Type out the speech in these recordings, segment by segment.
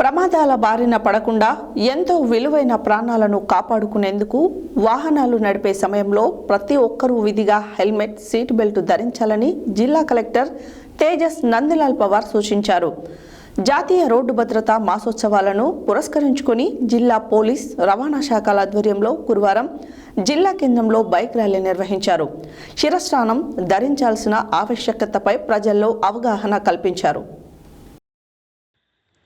ప్రమాదాల బారిన పడకుండా ఎంతో విలువైన ప్రాణాలను కాపాడుకునేందుకు వాహనాలు నడిపే సమయంలో ప్రతి ఒక్కరూ విధిగా హెల్మెట్, సీట్ బెల్ట్ ధరించాలని జిల్లా కలెక్టర్ తేజస్ నందలాల్ పవార్ సూచించారు. జాతీయ రోడ్డు భద్రతా మాసోత్సవాలను పురస్కరించుకుని జిల్లా పోలీస్, రవాణా శాఖల ఆధ్వర్యంలో గురువారం జిల్లా కేంద్రంలో బైక్ ర్యాలీ నిర్వహించారు. శిరస్నానం ధరించాల్సిన ఆవశ్యకతపై ప్రజల్లో అవగాహన కల్పించారు.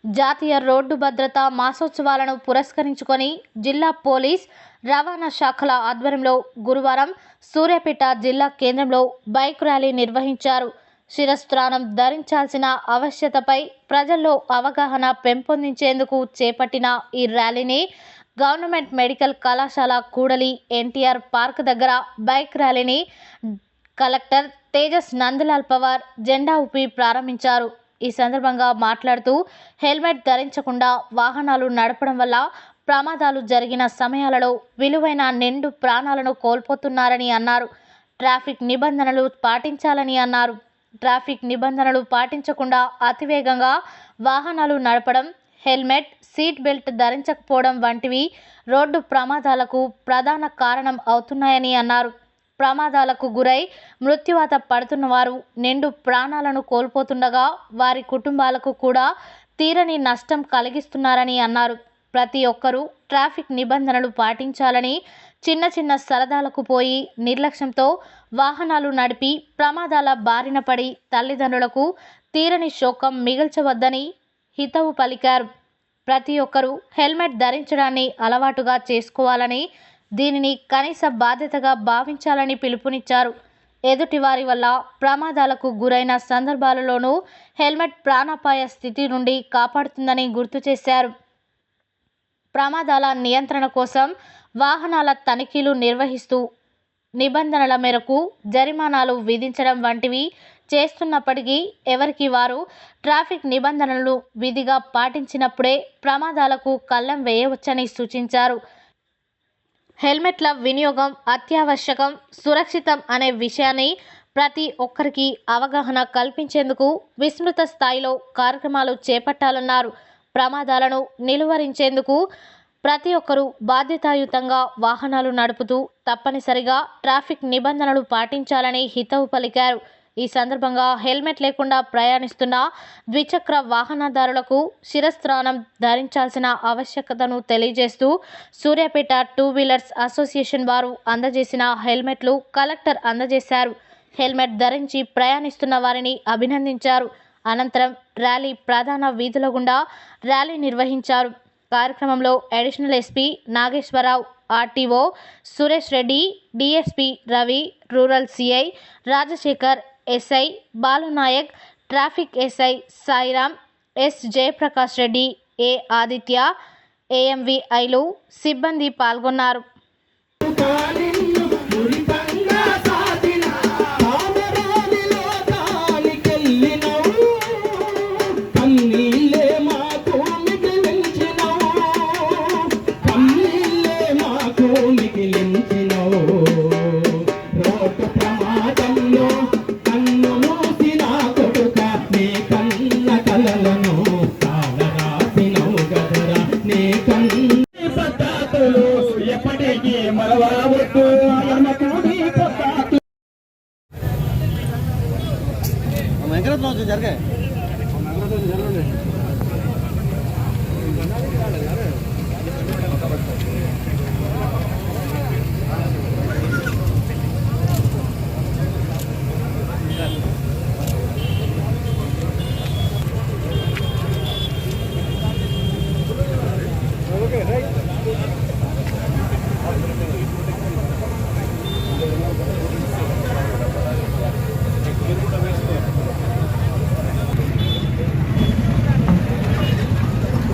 జాతీయ రోడ్డు భద్రతా మాసోత్సవాలను పురస్కరించుకొని జిల్లా పోలీస్, రవాణా శాఖల ఆధ్వర్యంలో గురువారం సూర్యాపేట జిల్లా కేంద్రంలో బైక్ ర్యాలీ నిర్వహించారు. శిరస్త్రాణం ధరించాల్సిన ఆవశ్యకతపై ప్రజల్లో అవగాహన పెంపొందించేందుకు చేపట్టిన ఈ ర్యాలీని గవర్నమెంట్ మెడికల్ కళాశాల కూడలి ఎన్టీఆర్ పార్క్ దగ్గర బైక్ ర్యాలీని కలెక్టర్ తేజస్ నందలాల్ పవార్ జెండా ఊపి ప్రారంభించారు. ఈ సందర్భంగా మాట్లాడుతూ హెల్మెట్ ధరించకుండా వాహనాలు నడపడం వల్ల ప్రమాదాలు జరిగిన సమయాలలో విలువైన నిండు ప్రాణాలను కోల్పోతున్నారని అన్నారు. ట్రాఫిక్ నిబంధనలు పాటించాలని అన్నారు. ట్రాఫిక్ నిబంధనలు పాటించకుండా అతివేగంగా వాహనాలు నడపడం, హెల్మెట్, సీట్ బెల్ట్ ధరించకపోవడం వంటివి రోడ్డు ప్రమాదాలకు ప్రధాన కారణం అవుతున్నాయని అన్నారు. ప్రమాదాలకు గురై మృత్యువాత పడుతున్న వారు నిండు ప్రాణాలను కోల్పోతుండగా వారి కుటుంబాలకు కూడా తీరని నష్టం కలిగిస్తున్నారని అన్నారు. ప్రతి ఒక్కరూ ట్రాఫిక్ నిబంధనలు పాటించాలని, చిన్న చిన్న సరదాలకు పోయి నిర్లక్ష్యంతో వాహనాలు నడిపి ప్రమాదాల బారిన పడి తల్లిదండ్రులకు తీరని శోకం మిగల్చవద్దని హితవు పలికారు. ప్రతి ఒక్కరూ హెల్మెట్ ధరించడాన్ని అలవాటుగా చేసుకోవాలని, దీనిని కనీస బాధ్యతగా భావించాలని పిలుపునిచ్చారు. ఎదుటివారి వల్ల ప్రమాదాలకు గురైన సందర్భాలలోనూ హెల్మెట్ ప్రాణాపాయ స్థితి నుండి కాపాడుతుందని గుర్తు చేశారు. ప్రమాదాల నియంత్రణ కోసం వాహనాల తనిఖీలు నిర్వహిస్తూ నిబంధనల మేరకు జరిమానాలు విధించడం వంటివి చేస్తున్నప్పటికీ ఎవరికి వారు ట్రాఫిక్ నిబంధనలు విధిగా పాటించినప్పుడే ప్రమాదాలకు కళ్ళెం వేయవచ్చని సూచించారు. హెల్మెట్ల వినియోగం అత్యావశ్యకం, సురక్షితం అనే విషయాన్ని ప్రతి ఒక్కరికి అవగాహన కల్పించేందుకు విస్తృత స్థాయిలో కార్యక్రమాలు చేపట్టాలన్నారు. ప్రమాదాలను నిలువరించేందుకు ప్రతి ఒక్కరూ బాధ్యతాయుతంగా వాహనాలు నడుపుతూ తప్పనిసరిగా ట్రాఫిక్ నిబంధనలు పాటించాలని హితవు పలికారు. ఈ సందర్భంగా హెల్మెట్ లేకుండా ప్రయాణిస్తున్న ద్విచక్ర వాహనదారులకు శిరస్త్రాణం ధరించాల్సిన ఆవశ్యకతను తెలియజేస్తూ సూర్యాపేట టూ వీలర్స్ అసోసియేషన్ వారు అందజేసిన హెల్మెట్లు కలెక్టర్ అందజేశారు. హెల్మెట్ ధరించి ప్రయాణిస్తున్న వారిని అభినందించారు. అనంతరం ర్యాలీ ప్రధాన వీధుల గుండా ర్యాలీ నిర్వహించారు. కార్యక్రమంలో additional SP Nageswararao, RTO Suresh Reddy, DSP Ravi, rural CI Rajasekhar, SI Balunaik, traffic SI Sairam, S Jayaprakash Reddy, A Aditya, ఏఎంవిఐలు సిబ్బంది పాల్గొన్నారు. జరిగాయి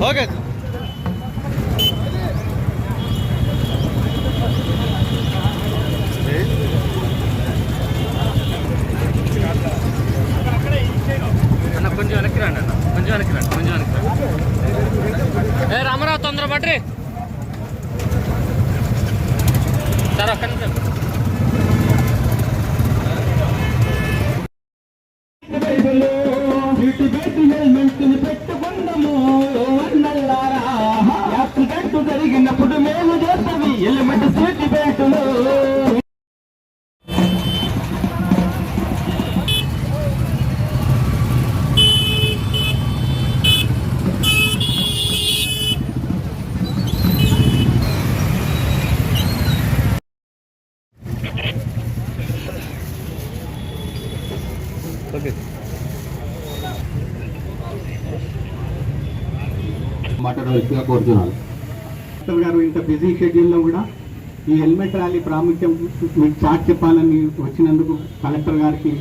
ఓకే అన్న కొంచెం వెనక్కి రండి, అన్న కొంచెం వెనక్కి రండి, కొంచెం వెనక్కి రండి. ఏ రామరావు తొందర పట్రి సార్, ఒక్క నిమిషం. పెట్టుకుందాము మాట్లాడవలసిందిగా కోరుతున్నాను. డాక్టర్ గారు ఇంత బిజీ షెడ్యూల్లో కూడా ఈ హెల్మెట్ ర్యాలీ ప్రాముఖ్యం మీకు చాట్ చెప్పాలని వచ్చినందుకు కలెక్టర్ గారికి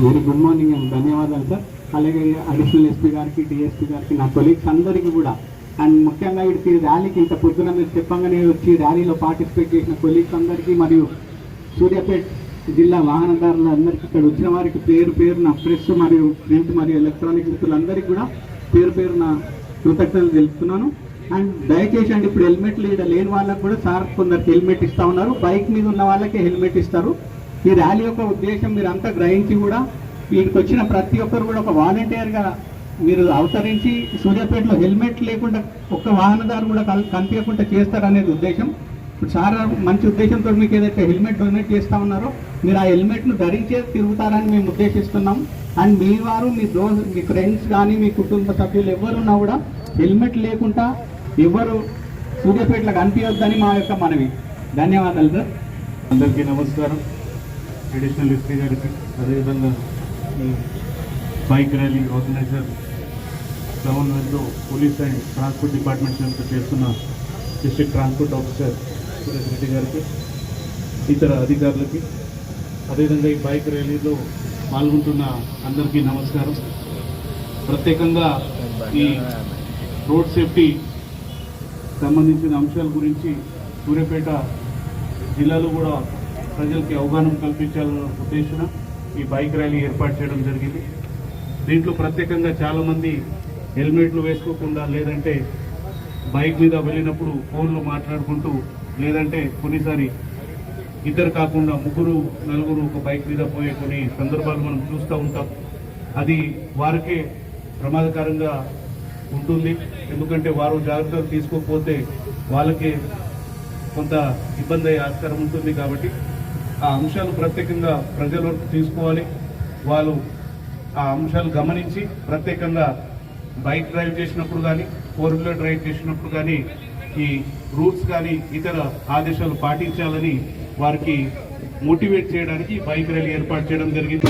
వెరీ గుడ్ మార్నింగ్ అండ్ ధన్యవాదాలు సార్. అలాగే అడిషనల్ ఎస్పీ గారికి, డిఎస్పీ గారికి, నా కొలీగ్స్ అందరికీ కూడా, అండ్ ముఖ్యంగా ఈ ర్యాలీకి ఇంత పొద్దున మీరు చెప్పంగానే వచ్చి ర్యాలీలో పార్టిసిపేట్ చేసిన కొలీగ్స్ అందరికీ మరియు సూర్యాపేట జిల్లా వాహనదారులందరికీ, ఇక్కడ వచ్చిన వారికి పేరు పేరున ప్రెస్ మరియు ప్రింట్ మరియు ఎలక్ట్రానిక్ మిత్రులందరికీ కూడా పేరు పేరున కృతజ్ఞతలు తెలుపుతున్నాను. అండ్ దయచేసి అండి, ఇప్పుడు హెల్మెట్లు ఇక్కడ లేని వాళ్ళకు కూడా సార్ కొందరికి హెల్మెట్ ఇస్తూ ఉన్నారు, బైక్ మీద ఉన్న వాళ్ళకే హెల్మెట్ ఇస్తారు. ఈ ర్యాలీ యొక్క ఉద్దేశం మీరు అంతా గ్రహించి కూడా వీటికి వచ్చిన ప్రతి ఒక్కరు కూడా ఒక వాలంటీర్గా మీరు అవతరించి సూర్యాపేటలో హెల్మెట్ లేకుండా ఒక్క వాహనదారు కూడా కనిపించకుండా చేస్తారనేది ఉద్దేశం. ఇప్పుడు సార్ మంచి ఉద్దేశంతో మీకు ఏదైతే హెల్మెట్ డొనేట్ చేస్తూ ఉన్నారో మీరు ఆ హెల్మెట్ను ధరించే తిరుగుతారని మేము ఉద్దేశిస్తున్నాం. అండ్ మీ వారు, మీ ఫ్రెండ్స్ కానీ మీ కుటుంబ సభ్యులు ఎవరున్నా కూడా హెల్మెట్ లేకుండా ఎవరు సూర్యాపేటలో కనిపించొద్దని మా యొక్క మనవి. ధన్యవాదాలు సార్. అందరికీ నమస్కారం. అడిషనల్ ఎస్పీ గారికి, అదేవిధంగా ఈ బైక్ ర్యాలీ ఆర్గనైజర్ గవర్నమెంట్లో పోలీస్ అండ్ ట్రాన్స్పోర్ట్ డిపార్ట్మెంట్స్ అంతా చేస్తున్న district transport officer Suresh Reddy గారికి, ఇతర అధికారులకి, అదేవిధంగా ఈ బైక్ ర్యాలీలో పాల్గొంటున్న అందరికీ నమస్కారం. ప్రత్యేకంగా ఈ రోడ్ సేఫ్టీ సంబంధించిన అంశాల గురించి సూర్యాపేట జిల్లాలో కూడా ప్రజలకి అవగాహన కల్పించాలన్న ఉద్దేశం ఈ బైక్ ర్యాలీ ఏర్పాటు చేయడం జరిగింది. దీంట్లో ప్రత్యేకంగా చాలామంది హెల్మెట్లు వేసుకోకుండా, లేదంటే బైక్ మీద వెళ్ళినప్పుడు ఫోన్లో మాట్లాడుకుంటూ, లేదంటే కొన్నిసారి ఇద్దరు కాకుండా ముగ్గురు నలుగురు ఒక బైక్ మీద పోయే కొన్ని సందర్భాలు మనం చూస్తూ ఉంటాం. అది వారికే ప్రమాదకరంగా ఉంటుంది. ఎందుకంటే వారు జాగ్రత్తలు తీసుకోకపోతే వాళ్ళకి కొంత ఇబ్బంది అయ్యే ఆస్కారం ఉంటుంది. కాబట్టి ఆ అంశాలు ప్రత్యేకంగా ప్రజల వరకు తీసుకోవాలి. వాళ్ళు ఆ అంశాలు గమనించి ప్రత్యేకంగా బైక్ డ్రైవ్ చేసినప్పుడు కానీ, 4-wheeler డ్రైవ్ చేసినప్పుడు కానీ ఈ రూల్స్ కానీ ఇతర ఆదేశాలు పాటించాలని వారికి మోటివేట్ చేయడానికి బైక్ ర్యాలీ ఏర్పాటు చేయడం జరిగింది.